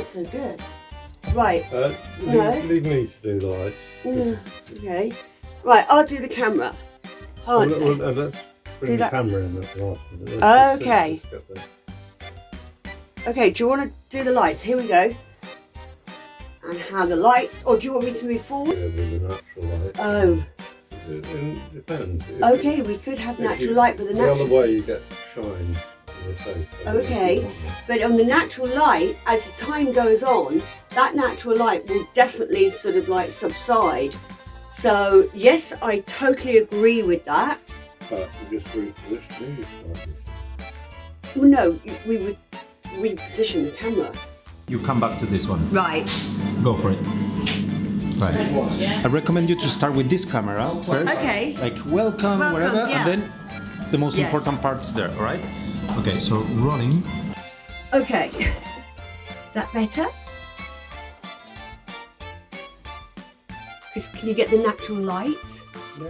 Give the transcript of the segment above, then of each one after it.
not so good. Right. Leave me to do the lights. Okay. Right, I'll do the camera. Let's bring the camera in that last one. Okay. Okay, do you want to do the lights? Here we go. And how the lights, or do you want me to move forward? Yeah, with the natural light. Oh. It depends. Okay, we could have natural light, but the natural... The other way you get shine in your face. Okay, but on the natural light, as the time goes on, that natural light will definitely sort of like subside. So, yes, I totally agree with that. But you just reposition these slightly. Well, no, we would reposition the camera. You come back to this one. Right. Go for it. Right. I recommend you to start with this camera first. Okay. Like welcome wherever, yeah. and then the most important part's there, all right? Okay, so rolling. Okay. Is that better? Can you get the natural light? Yeah.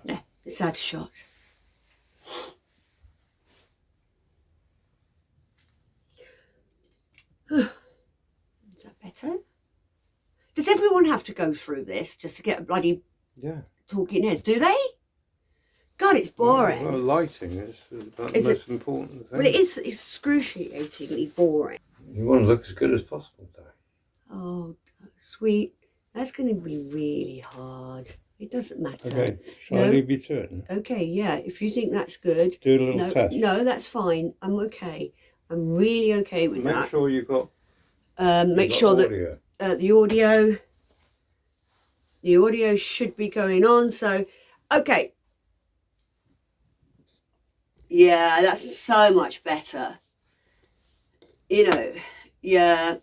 Yeah, it's out of shot. Is that better? Does everyone have to go through this just to get a bloody talking heads? Do they? God, it's boring. Well, lighting is about the most important thing. Well, it is excruciatingly boring. You want to look as good as possible, though. Oh, sweet. That's going to be really hard. It doesn't matter. Okay, shall I leave you to it? Okay, yeah. If you think that's good. Do a little test. No, that's fine. I'm okay. I'm really okay with that. Make sure you've got. Make sure that the audio should be going on. So, okay. Yeah, that's so much better. You know, yeah.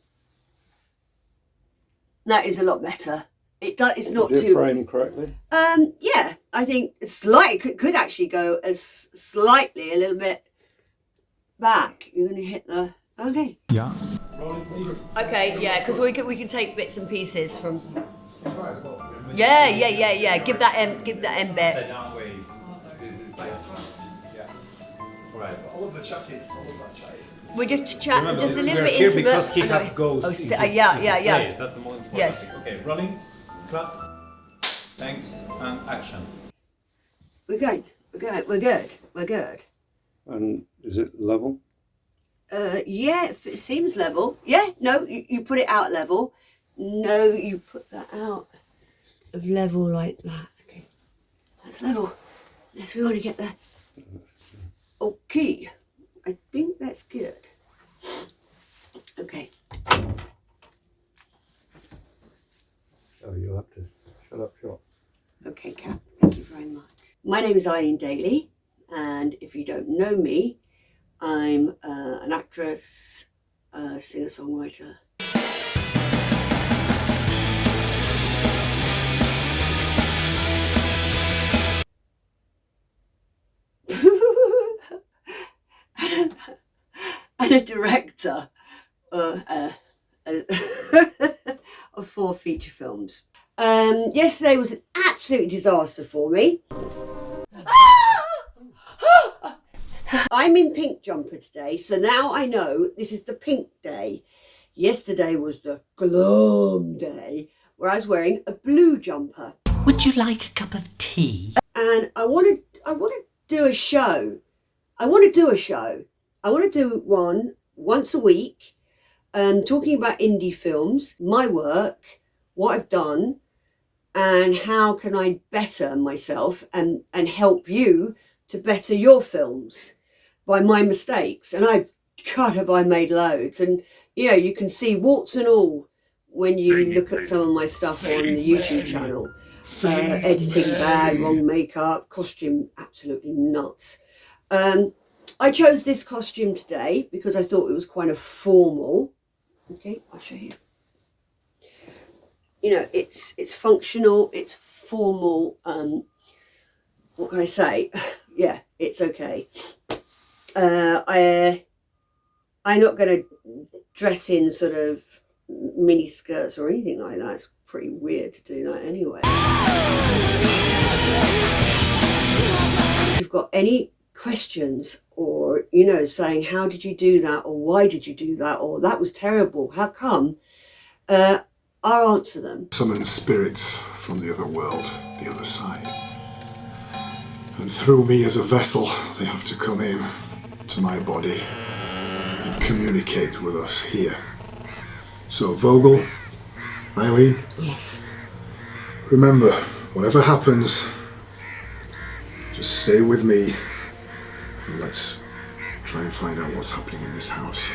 That is a lot better. It's not Is it too framed correctly? Yeah, I think could actually go as slightly a little bit back. You're gonna hit the Yeah. Okay, yeah, because we can take bits and pieces from. Yeah. Give that end bit. We just chat just a little bit here intimate. because he have goes into yeah. That's the most important Yes. thing. Okay, rolling, clap, thanks, and action. We're good. And is it level? Yeah, if it seems level. Yeah, no, you put it out level. No, you put that out of level like that. Okay, that's level. Yes, we want to get there. Okay, I think that's good. Okay. Oh, you'll have to shut up shop. Okay, Cap, thank you very much. My name is Eileen Daly, and if you don't know me, I'm an actress, singer-songwriter. And a director of 4 feature films. Yesterday was an absolute disaster for me. I'm in pink jumper today, so now I know this is the pink day. Yesterday was the glum day, where I was wearing a blue jumper. Would you like a cup of tea? And I want to do a show. I want to do one once a week, talking about indie films, my work, what I've done, and how can I better myself and help you to better your films by my mistakes. And have I made loads. And, you can see warts and all when you look at some of my stuff on the YouTube channel. Editing bad, wrong makeup, costume absolutely nuts. I chose this costume today because I thought it was quite formal. Okay, I'll show you. It's functional, it's formal. What can I say? Yeah, it's okay. I'm not going to dress in sort of mini skirts or anything like that. It's pretty weird to do that anyway. If you've got any questions or, you know, saying, how did you do that? Or why did you do that? Or that was terrible. How come? I'll answer them. Summon spirits from the other world, the other side. And through me as a vessel, they have to come in to my body and communicate with us here. So Vogel, Eileen? Yes. Remember, whatever happens, just stay with me and let's try and find out what's happening in this house.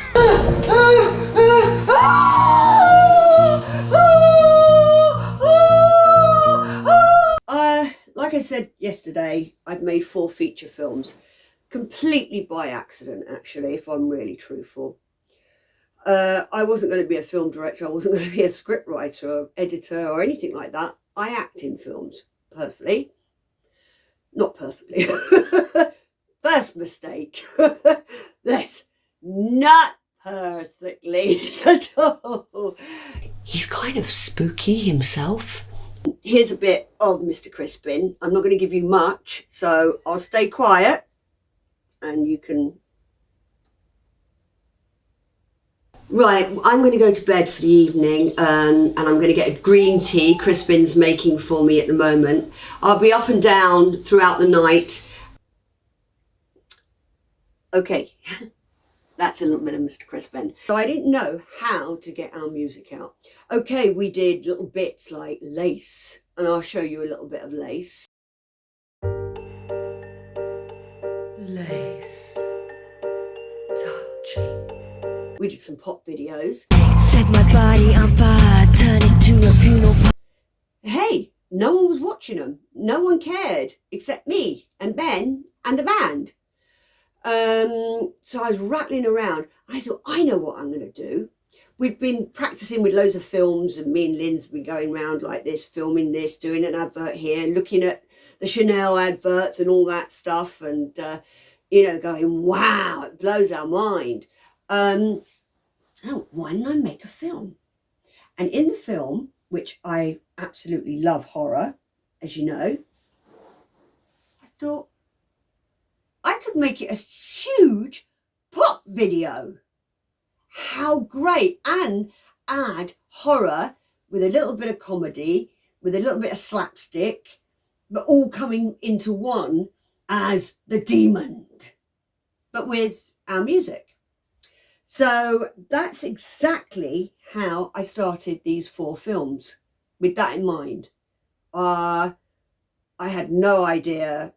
Like I said yesterday, I'd made 4 feature films, completely by accident, actually, if I'm really truthful. I wasn't going to be a film director, I wasn't going to be a script writer or editor or anything like that. I act in films perfectly. Not perfectly. First mistake. That's not perfectly at all. He's kind of spooky himself. Here's a bit of Mr. Crispin. I'm not going to give you much, so I'll stay quiet and you can... Right, I'm going to go to bed for the evening and I'm going to get a green tea Crispin's making for me at the moment. I'll be up and down throughout the night. Okay, that's a little bit of Mr. Crispin. So I didn't know how to get our music out. Okay, we did little bits like lace, and I'll show you a little bit of lace. Lace. Touching. We did some pop videos. Set my body on fire, turn it to a funeral. Hey, no one was watching them. No one cared except me and Ben and the band. So I was rattling around. I thought, I know what I'm going to do. We'd been practicing with loads of films, and me and Lynn's been going around like this, filming this, doing an advert here, looking at the Chanel adverts and all that stuff, and you know, going, wow, it blows our mind. Oh, why didn't I make a film? And in the film, which I absolutely love horror, as you know, I thought I could make it a huge pop video. How great. And add horror with a little bit of comedy, with a little bit of slapstick, but all coming into one as the demon, but with our music. So that's exactly how I started these 4 films, with that in mind. I had no idea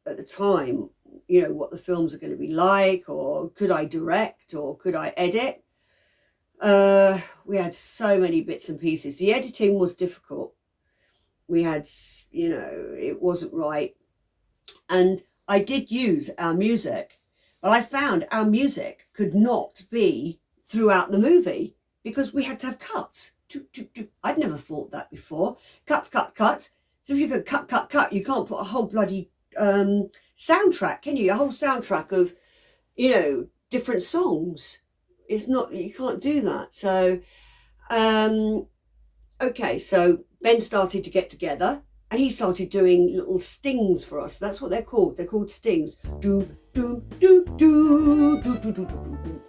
at the time, you know, what the films are going to be like, or could I direct, or could I edit? We had so many bits and pieces. The editing was difficult. We had, you know, it wasn't right. And I did use our music, but I found our music could not be throughout the movie because we had to have cuts. I'd never thought that before. Cuts. So if you could cut, you can't put a whole bloody soundtrack, can you? A whole soundtrack of, you know, different songs. It's not, you can't do that. So, okay, so Ben started to get together and he started doing little stings for us. That's what they're called. They're called stings. Do, do, do, do, do, do, do, do, do.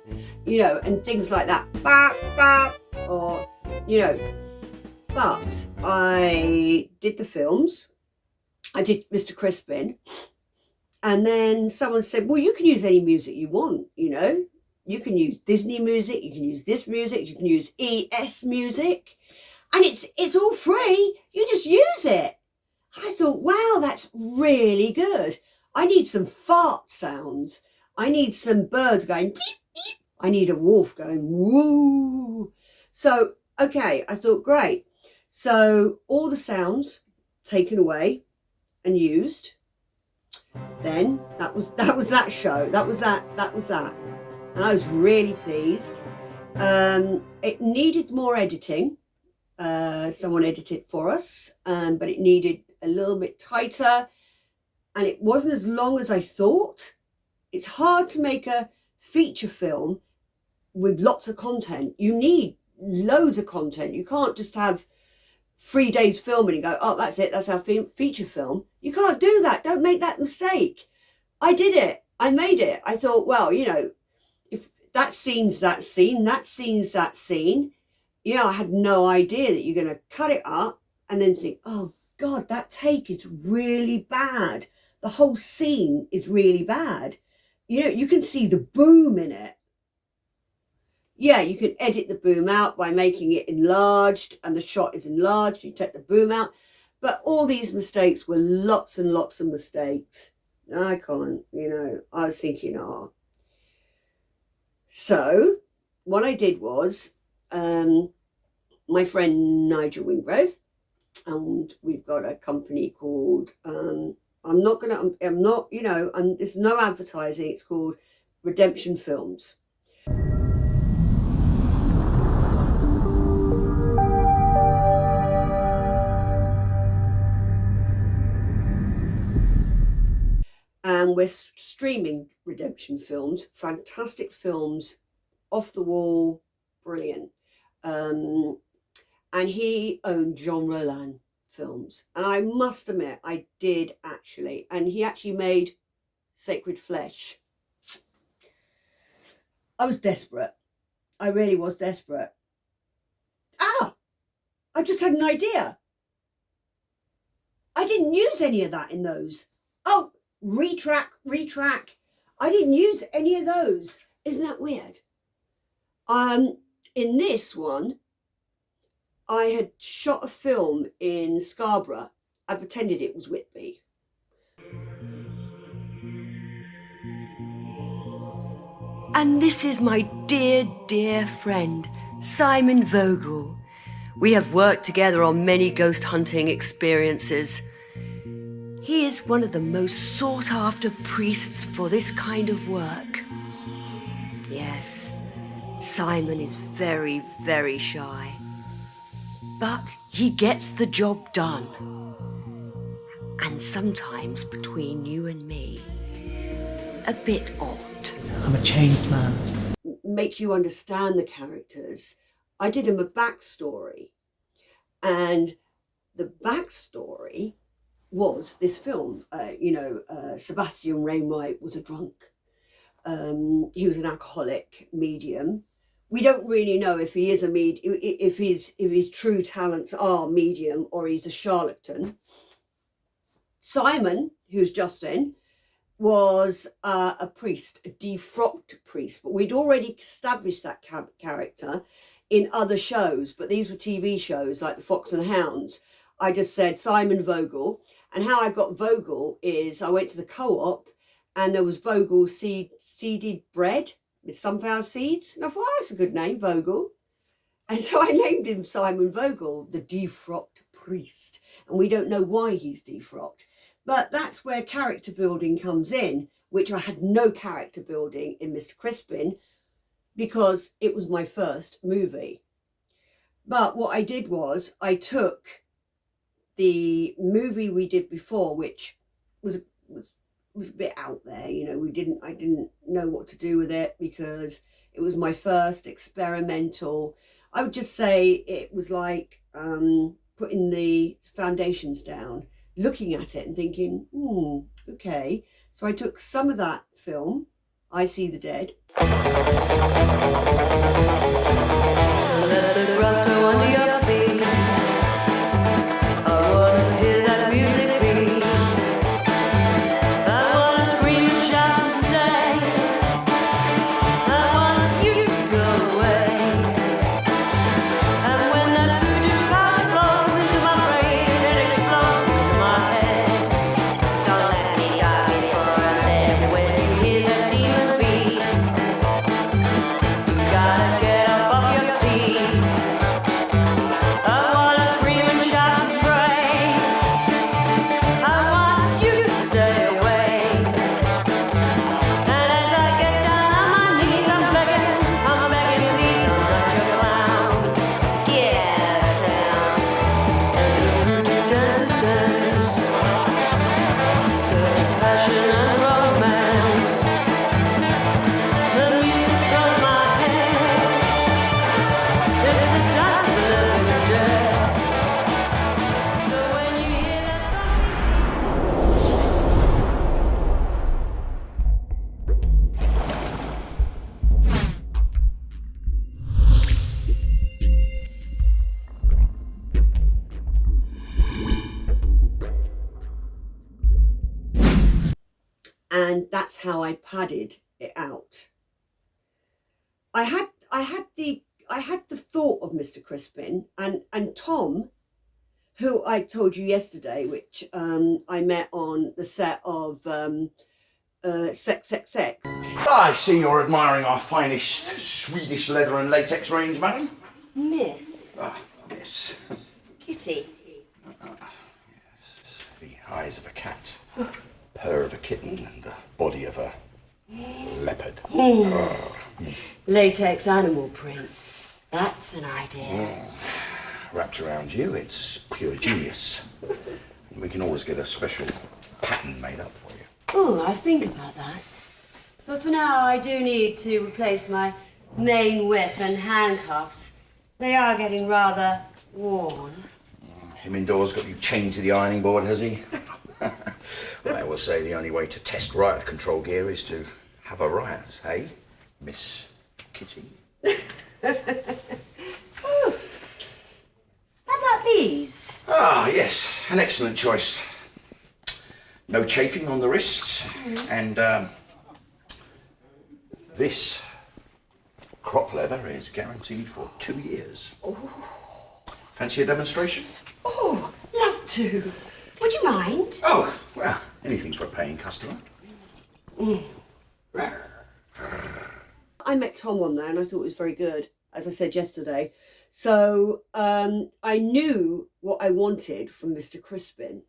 You know, and things like that. Bap, bap, or, you know. But I did the films. I did Mr. Crispin. And then someone said, well, you can use any music you want, you know. You can use Disney music, you can use this music, you can use ES music. And it's all free. You just use it. I thought, wow, that's really good. I need some fart sounds. I need some birds going beep, beep. I need a wolf going woo. So, okay, I thought, great. So all the sounds taken away and used. Then that was that show. That was that. And I was really pleased. It needed more editing. Someone edited for us, but it needed a little bit tighter, and it wasn't as long as I thought. It's hard to make a feature film with lots of content. You need loads of content. You can't just have 3 days filming and go, oh, that's it, that's our feature film. You can't do that. Don't make that mistake. I did it. I made it. I thought, well, you know, if that scene's that scene, that scene's that scene, you know, I had no idea that you're going to cut it up and then think, oh God, that take is really bad. The whole scene is really bad. You know, you can see the boom in it. Yeah, you can edit the boom out by making it enlarged, and the shot is enlarged, you take the boom out. But all these mistakes were lots and lots of mistakes. I can't, you know, I was thinking, oh. So what I did was, my friend Nigel Wingrove, and we've got a company called, there's no advertising, it's called RedemptionFilms. And we're streaming Redemption Films, fantastic films, off the wall, brilliant. And he owned Jean Rollin films. And I must admit, I did actually. And he actually made Sacred Flesh. I was desperate. I really was desperate. I just had an idea. I didn't use any of that in those. Oh, retrack. I didn't use any of those. Isn't that weird? In this one, I had shot a film in Scarborough. I pretended it was Whitby. And this is my dear, dear friend, Simon Vogel. We have worked together on many ghost hunting experiences. He is one of the most sought-after priests for this kind of work. Yes, Simon is very, very shy. But he gets the job done. And sometimes between you and me, a bit odd. I'm a changed man. Make you understand the characters. I did him a backstory. And the backstory was this film. Sebastian Wainwright was a drunk. He was an alcoholic medium. We don't really know if he is a if his true talents are medium or he's a charlatan. Simon, who's Justin, was a priest, a defrocked priest, but we'd already established that character in other shows, but these were TV shows like The Fox and Hounds. I just said Simon Vogel, and how I got Vogel is I went to the co-op and there was Vogel seeded bread with sunflower seeds, and I thought, oh, that's a good name, Vogel. And so I named him Simon Vogel, the defrocked priest, and we don't know why he's defrocked. But that's where character building comes in, which I had no character building in Mr. Crispin because it was my first movie. But what I did was I took the movie we did before, which was a bit out there, you know, I didn't know what to do with it because it was my first experimental. I would just say it was like putting the foundations down, looking at it and thinking, okay. So I took some of that film, I See the Dead. Let the grass grow under your feet. I wanna hear that music beat. I wanna scream and shout and say, I want you to go away. And when that voodoo powder flows into my brain, it explodes into my head. Don't let me die before I'm dead. When you hear that demon beat, you gotta get up off your seat. and that's how I padded it out. I had the thought of Mr. Crispin and Tom, who I told you yesterday, which I met on the set of Sex. I see you're admiring our finest Swedish leather and latex range, madam. Miss. Ah, yes. Kitty. Yes. The eyes of a cat, purr of a kitten, and the body of a leopard. Latex animal print. That's an idea. Wrapped around you, it's pure genius. And we can always get a special pattern made up for you. Oh, I was thinking about that. But for now, I do need to replace my main whip and handcuffs. They are getting rather worn. Him indoors got you chained to the ironing board, has he? I always say the only way to test riot control gear is to have a riot, eh, Miss Kitty? Oh. How about these? Ah, yes, an excellent choice. No chafing on the wrists, and this crop leather is guaranteed for 2 years. Oh. Fancy a demonstration? Oh, love to. Would you mind? Oh, well, anything for a paying customer. I met Tom on there and I thought it was very good, as I said yesterday. So I knew what I wanted from Mr. Crispin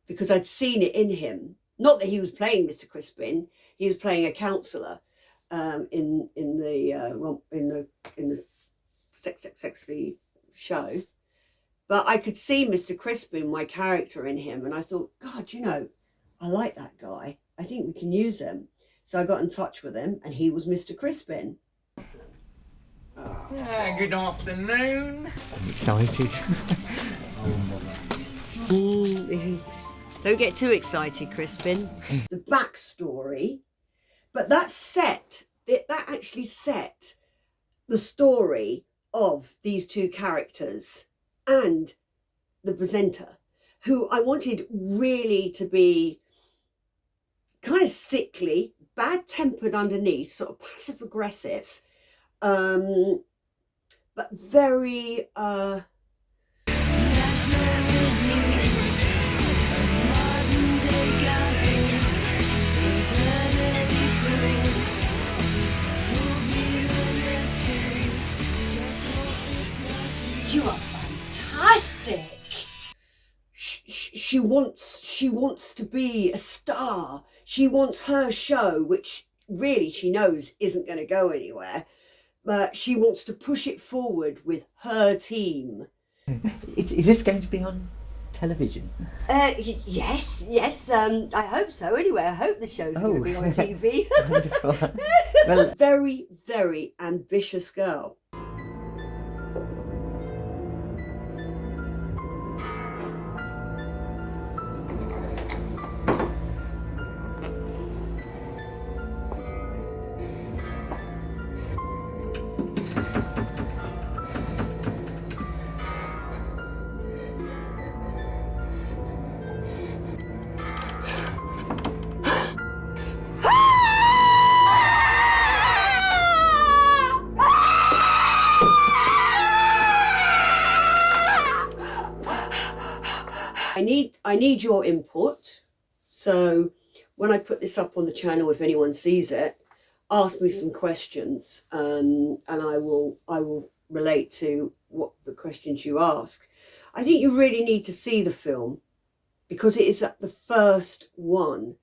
because I'd seen it in him. Not that he was playing Mr. Crispin; he was playing a counsellor in the Sex show. But I could see Mr. Crispin, my character, in him, and I thought, God, you know, I like that guy. I think we can use him. So I got in touch with him, and he was Mr. Crispin. Good afternoon. I'm excited. Don't get too excited, Crispin. The backstory, but that actually set the story of these two characters and the presenter, who I wanted really to be kind of sickly, bad-tempered underneath, sort of passive-aggressive, but very You are fantastic. She wants to be a star. She wants her show, which really she knows isn't going to go anywhere, but she wants to push it forward with her team. Is this going to be on television? Yes. I hope so. Anyway, I hope the show's going to be on TV. Wonderful. Well, Very, very ambitious girl. I need your input. So when I put this up on the channel, if anyone sees it, ask me some questions, and I will relate to what the questions you ask. I think you really need to see the film because it is the first one.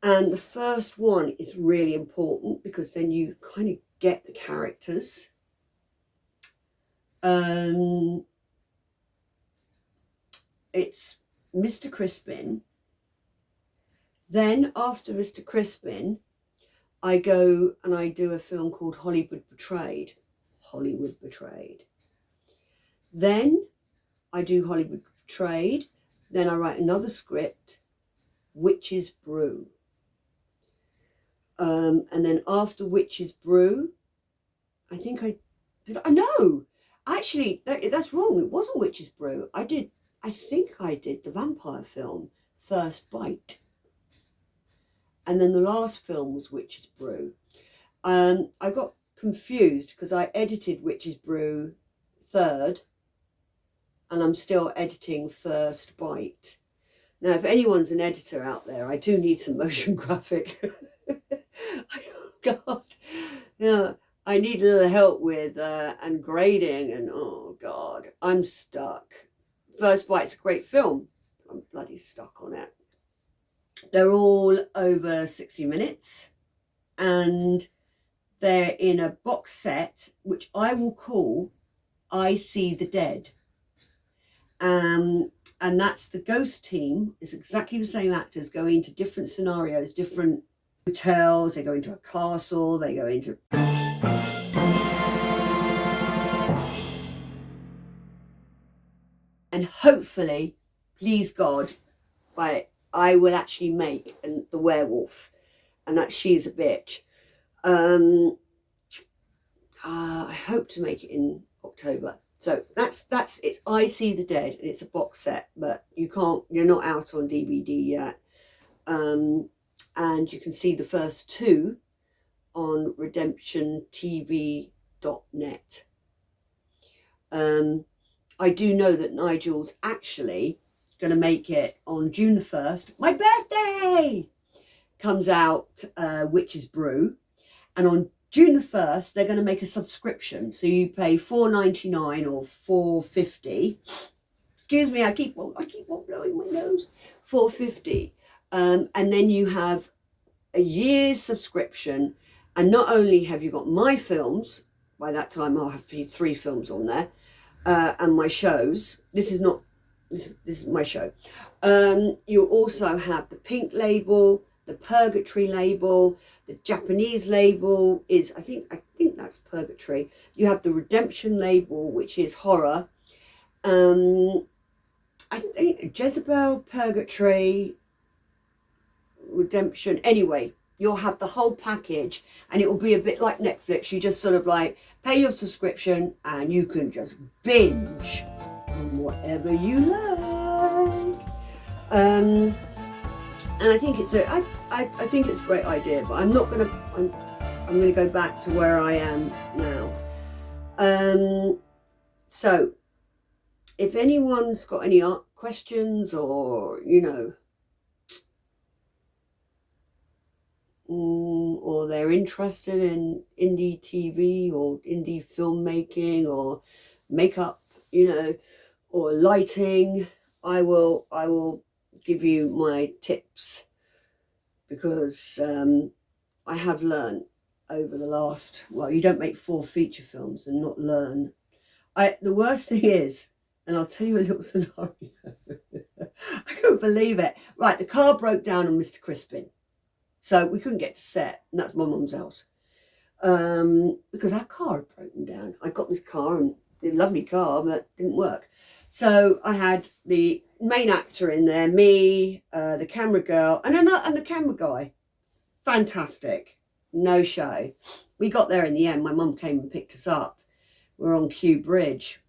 And the first one is really important because then you kind of get the characters. It's Mr. Crispin. Then after Mr. Crispin, I go and I do a film called Hollywood Betrayed. Then I do Hollywood Betrayed. Then I write another script, Witch's Brew. And then after Witch's Brew, I think Actually, that's wrong. It wasn't Witch's Brew. I think I did the vampire film, First Bite. And then the last film was Witch's Brew. I got confused because I edited Witch's Brew third, and I'm still editing First Bite. Now, if anyone's an editor out there, I do need some motion graphic. Oh, God. Yeah, I need a little help with and grading, and oh God, I'm stuck. First Bite's a great film. I'm bloody stuck on it. They're all over 60 minutes, and they're in a box set, which I will call I See the Dead. And that's the ghost team. It's exactly the same actors going into different scenarios, different hotels. They go into a castle. They go into... And hopefully, please God, I will actually make the werewolf, and that she's a bitch. I hope to make it in October. So that's it's I See the Dead, and it's a box set, but you're not out on DVD yet. And you can see the first two on RedemptionTV.net. I do know that Nigel's actually going to make it on June the 1st. My birthday comes out Witch's Brew, and on June the 1st they're going to make a subscription, so you pay $4.99 or $4.50. Excuse me, I keep on blowing my nose. $4.50, and then you have a year's subscription, and not only have you got my films. By that time I'll have 3 films on there, and my shows. This is my show. You also have the Pink label, the Purgatory label, the Japanese label is, I think that's Purgatory. You have the Redemption label, which is horror. I think Jezebel, Purgatory, Redemption. Anyway, you'll have the whole package, and it will be a bit like Netflix. You just sort of like pay your subscription and you can just binge on whatever you like. And I think it's I think it's a great idea, but I'm gonna go back to where I am now. So if anyone's got any questions, or or they're interested in indie TV or indie filmmaking or makeup, or lighting, I will give you my tips, because I have learned over the last, you don't make 4 feature films and not learn. The worst thing is, and I'll tell you a little scenario. I couldn't believe it. Right, the car broke down on Mr. Crispin. So we couldn't get to set, and that's my mum's house. Because our car had broken down. I got this car, and a lovely car, but it didn't work. So I had the main actor in there, me, the camera girl, and the camera guy. Fantastic. No show. We got there in the end. My mum came and picked us up. We're on Kew Bridge,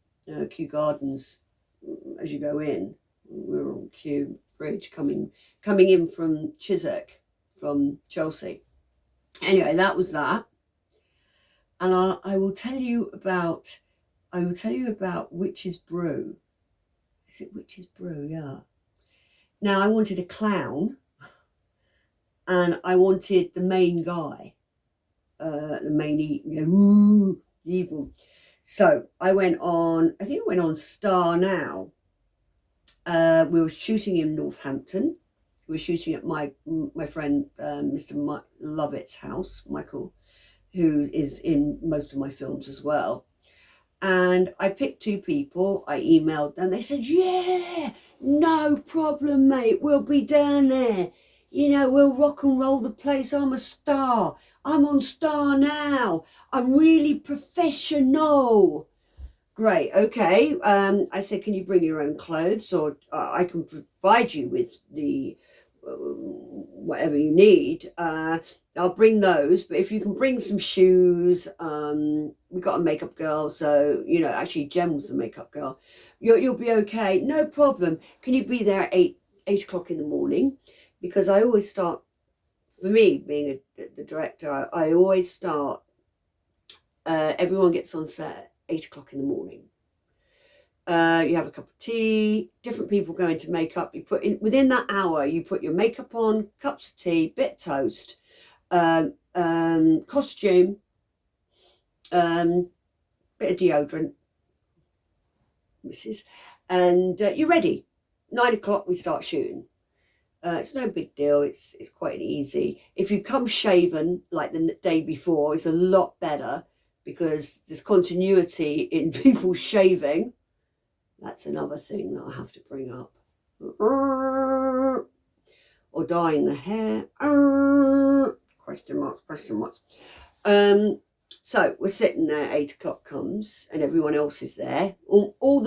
Kew Gardens, as you go in. We're on Kew Bridge coming in from Chiswick, from Chelsea. Anyway, that was that. And I will tell you about Witch's Brew. Is it Witch's Brew? Yeah. Now, I wanted a clown, and I wanted the main guy, the main evil. So I went on Star Now. We were shooting in Northampton. We were shooting at my friend Mr. Lovett's house, Michael, who is in most of my films as well. And I picked 2 people. I emailed them. They said, yeah, no problem, mate. We'll be down there. We'll rock and roll the place. I'm a star. I'm on Star Now. I'm really professional. Great, okay. I said, can you bring your own clothes, or I can provide you with whatever you need, I'll bring those. But if you can bring some shoes, we've got a makeup girl, so actually Jem was the makeup girl. You'll be okay, no problem. Can you be there at 8 o'clock in the morning? Because I always start, for me being the director, I always start, everyone gets on set at 8 o'clock in the morning. You have a cup of tea, different people go into makeup, you put in, within that hour, you put your makeup on, cups of tea, bit of toast, costume, bit of deodorant, Mrs. And you're ready. 9 o'clock we start shooting. It's no big deal, it's quite easy. If you come shaven like the day before, it's a lot better because there's continuity in people shaving. That's another thing that I have to bring up. Or dyeing the hair. Question marks, question marks. So we're sitting there, 8 o'clock comes and everyone else is there. All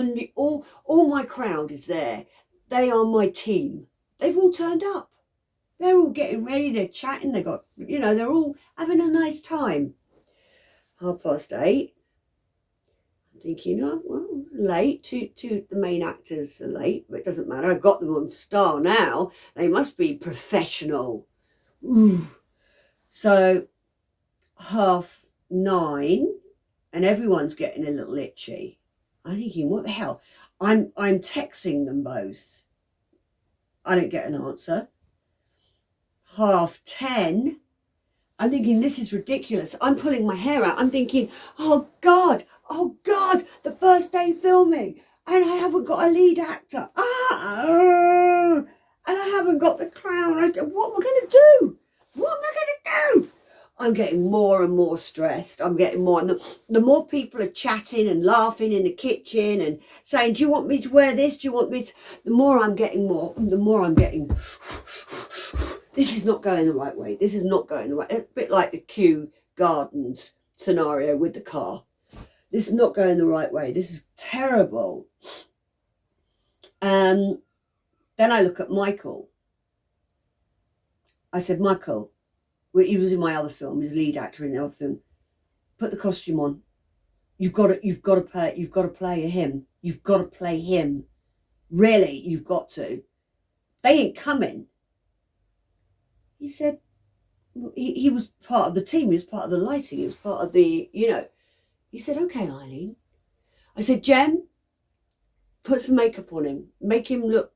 my crowd is there. They are my team. They've all turned up. They're all getting ready, they're chatting, they're all having a nice time. 8:30. I'm thinking, oh, well, late. Two the main actors are late, but it doesn't matter. I've got them on Star now. They must be professional. Ooh. So 9:30, and everyone's getting a little itchy. I'm thinking, what the hell? I'm texting them both. I don't get an answer. 10:30. I'm thinking, this is ridiculous. I'm pulling my hair out. I'm thinking, oh God, the first day filming, and I haven't got a lead actor. And I haven't got the crown. What am I going to do? What am I going to do? I'm getting more and more stressed. I'm getting more, and the more people are chatting and laughing in the kitchen and saying, do you want me to wear this? Do you want me to? The more I'm getting, this is not going the right way. This is not going the right, a bit like the Kew Gardens scenario with the car. This is not going the right way. This is terrible. Then I look at Michael. I said, Michael, he was in my other film, he's lead actor in the other film. Put the costume on. You've got to play him. You've got to play him. Really, you've got to. They ain't coming. He said, he was part of the team, he was part of the lighting, he was part of the, He said, okay, Eileen. I said, Jem, put some makeup on him. Make him look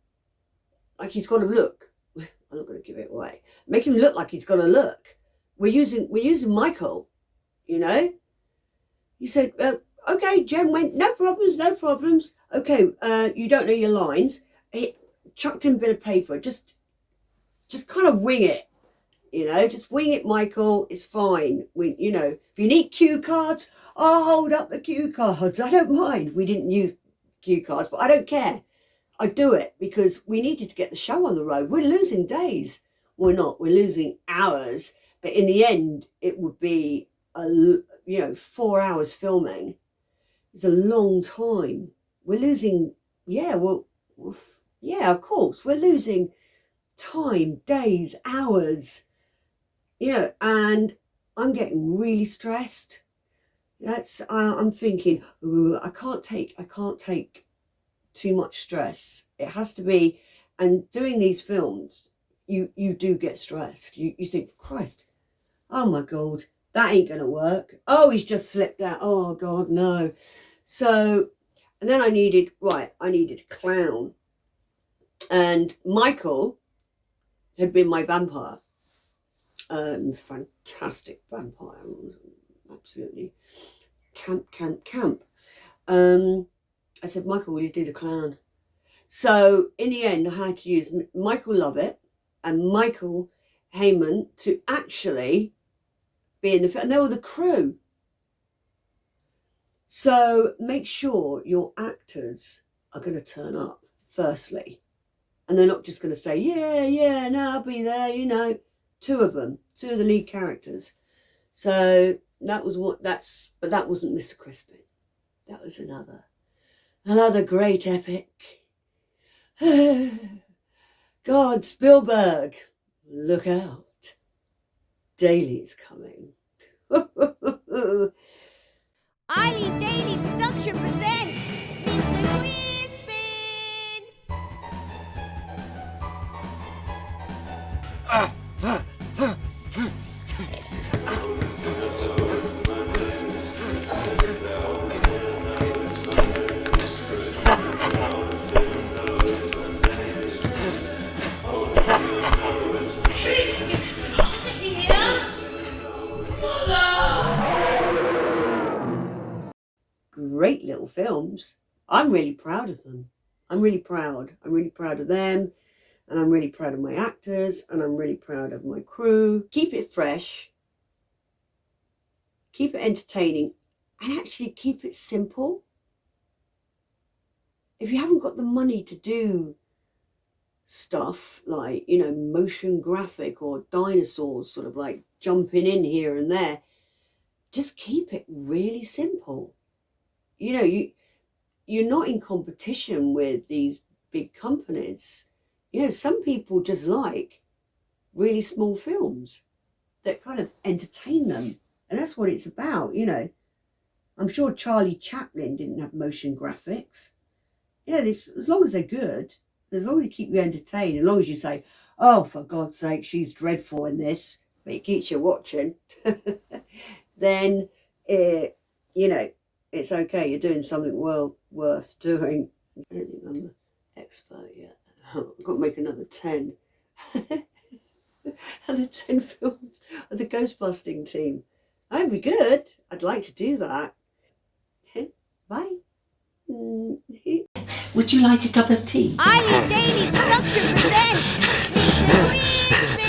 like he's got to look. I'm not going to give it away. Make him look like he's got to look. We're using Michael, He said, okay, Jem went, no problems. Okay, you don't know your lines. He chucked in a bit of paper, just kind of wing it. Just wing it, Michael. It's fine. If you need cue cards, I'll hold up the cue cards. I don't mind. We didn't use cue cards, but I don't care. I do it because we needed to get the show on the road. We're losing days. We're not. We're losing hours. But in the end, it would be 4 hours filming. It's a long time. We're losing. Of course, we're losing time, days, hours. And I'm getting really stressed. I'm thinking, I can't take too much stress. It has to be, and doing these films, you do get stressed. You think, Christ, oh my God, that ain't gonna work. Oh, he's just slipped out. Oh God, no. So, and then I needed a clown. And Michael had been my vampire. Fantastic vampire, absolutely camp. I said, Michael, will you do the clown? So in the end, I had to use Michael Lovett and Michael Heyman to actually be in the film, and they were the crew. So make sure your actors are going to turn up, firstly. And they're not just going to say, yeah, no, I'll be there, Two of the lead characters. So that was but that wasn't Mr. Crispin. That was another great epic. God, Spielberg, look out. Daly's coming. Eileen Daly Production presents Mr. Crispin! Great little films. I'm really proud of them. I'm really proud. I'm really proud of them. And I'm really proud of my actors. And I'm really proud of my crew. Keep it fresh. Keep it entertaining. And actually keep it simple. If you haven't got the money to do stuff like, you know, motion graphic or dinosaurs sort of like jumping in here and there, just keep it really simple. You know, you're not in competition with these big companies. You know, some people just like really small films that kind of entertain them. And that's what it's about, you know. I'm sure Charlie Chaplin didn't have motion graphics. Yeah, as long as they're good, as long as they keep you entertained, as long as you say, oh, for God's sake, she's dreadful in this, but it keeps you watching, then, you know, it's okay. You're doing something well worth doing. I don't think I'm an expert yet. I've got to make another 10. And the 10 films of the Ghostbusting team. That'd be good. I'd like to do that. Bye. Would you like a cup of tea? Eileen Daly Production presents Mr. Crispin!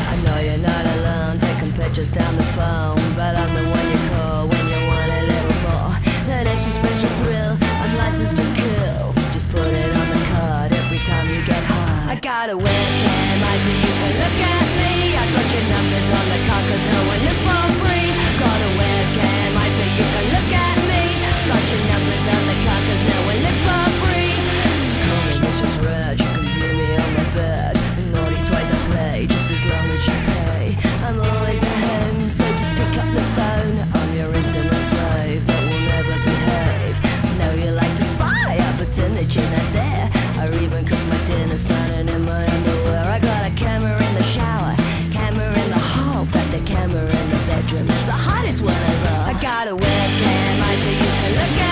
I know you're not alone, taking pictures down the phone, but I'm the one you call when you want a little more. That extra special thrill, I'm licensed to kill. Just put it on the card every time you get high. I got a webcam, I see you can look at me. I got your numbers on the card cause no one lives for free. Got a webcam, I see you can look at me. Got your numbers on the card cause no one lives for free. Call me Mrs. Red, you can view me on my bed. Naughty toys I play, just as long as you pay. I'm always at home, so just pick up the phone. I'm your internet slave that will never behave. Know you like to spy, I pretend that you're not there. I even cook my dinner standing in my underwear. I got a camera in the shower, camera in the hall, but the camera in the bedroom is the hottest one ever. I got a webcam, I say you can look at